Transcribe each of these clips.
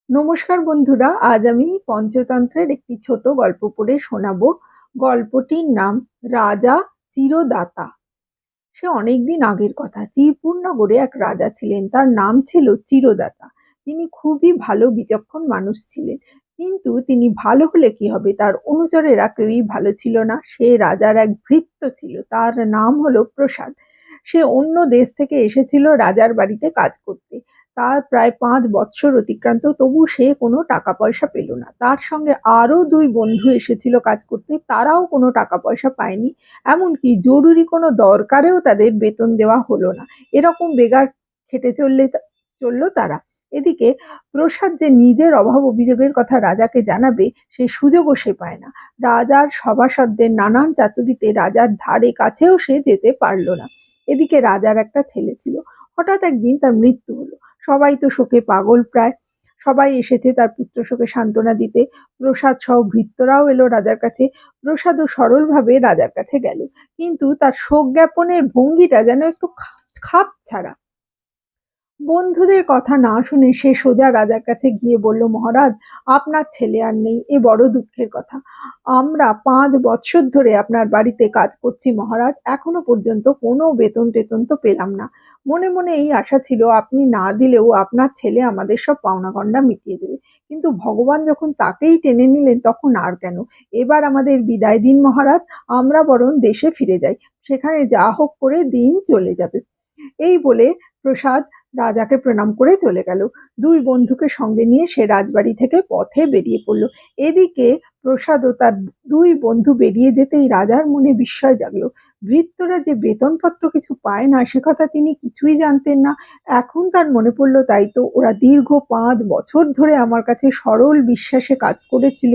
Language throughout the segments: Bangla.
নমস্কার বন্ধুরা, আজ আমি পঞ্চতন্ত্রের একটি ছোট গল্প পড়ে শোনাবো। গল্পটির নাম রাজা চিরদাতা। সে অনেকদিন আগের কথা। চিরপুরনগরে এক রাজা ছিলেন, তার নাম ছিল চিরদাতা। তিনি খুবই ভালো বিচক্ষণ মানুষ ছিলেন, কিন্তু তিনি ভালো হলে কি হবে, তার অনুচরেরা কেউই ভালো ছিল না। সে রাজার এক ভৃত্য ছিল, তার নাম হলো প্রসাদ। সে অন্য দেশ থেকে এসেছিল রাজার বাড়িতে কাজ করতে। তার প্রায় 5 বৎসর অতিক্রান্ত, তবু সে কোনো টাকা পয়সা পেল না। তার সঙ্গে আরো 2 বন্ধু এসেছিল কাজ করতে, তারাও কোনো টাকা পয়সা পায়নি। এমনকি জরুরি কোনো দরকারেও তাদের বেতন দেওয়া হলো না। এরকম বেগার খেটে চললো তারা। এদিকে প্রসাদ যে নিজের অভাব অভিযোগের কথা রাজাকে জানাবে, সে সুযোগও সে পায় না। রাজার সভাসদদের নানান চাতুরিতে রাজার ধারে কাছেও সে যেতে পারল না। এদিকে রাজার একটা ছেলে ছিল, হঠাৎ একদিন তার মৃত্যু হলো। সবাই তো শোকে পাগল প্রায়। সবাই এসেছে তার পুত্র শোকে সান্ত্বনা দিতে। প্রসাদ সহ ভৃত্যরাও এলো রাজার কাছে। প্রসাদও সরলভাবে রাজার কাছে গেল, কিন্তু তার শোক জ্ঞাপনের ভঙ্গিটা যেন একটু খাপ ছাড়া। বন্ধুদের কথা না শুনে সে সোজা রাজার কাছে গিয়ে বলল, মহারাজ, আপনার ছেলে আর নেই, এ বড় দুঃখের কথা। আমরা 5 বৎসর ধরে আপনার বাড়িতে কাজ করছি মহারাজ, এখনো পর্যন্ত কোনো বেতন টেতন তো পেলাম না। মনে মনে এই আশা ছিল আপনি না দিলেও আপনার ছেলে আমাদের সব পাওনা গন্ডা মিটিয়ে দেবে, কিন্তু ভগবান যখন তাকেই টেনে নিলেন তখন আর কেন। এবার আমাদের বিদায় দিন মহারাজ, আমরা বরং দেশে ফিরে যাই, সেখানে যা হোক করে দিন চলে যাবে। এই বলে প্রসাদ রাজাকে প্রণাম করে চলে গেল। 2 বন্ধুকে সঙ্গে নিয়ে সে রাজবাড়ি থেকে পথে বেরিয়ে পড়ল। এদিকে প্রসাদ ও তার 2 বন্ধু বেরিয়ে যেতেই রাজার মনে বিস্ময় জাগলো। ভৃত্যরা যে বেতনপত্র কিছু পায় না, সে কথা তিনি কিছুই জানতেন না। এখন তার মনে পড়লো, তাই তো ওরা দীর্ঘ 5 বছর ধরে আমার কাছে সরল বিশ্বাসে কাজ করেছিল,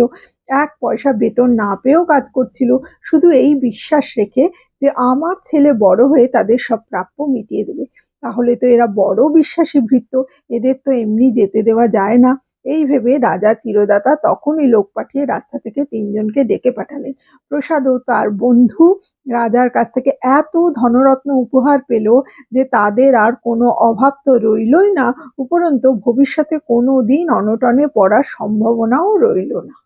1 পয়সা বেতন না পেয়েও কাজ করছিল, শুধু এই বিশ্বাস রেখে যে আমার ছেলে বড় হয়ে তাদের সব প্রাপ্য মিটিয়ে দেবে। তাহলে তো এরা বড় বিশ্বাসী ভৃত্য, এদের তো এমনি যেতে দেওয়া যায় না। এই ভেবে রাজা চিরদাতা তখনই লোক পাঠিয়ে রাস্তা থেকে 3জনকে ডেকে পাঠালেন। প্রসাদ ও তার বন্ধু রাজার কাছ থেকে এত ধনরত্ন উপহার পেল যে তাদের আর কোনো অভাব তো রইলই না, উপরন্তু ভবিষ্যতে কোনো দিন অনটনে পড়ার সম্ভাবনাও রইল না।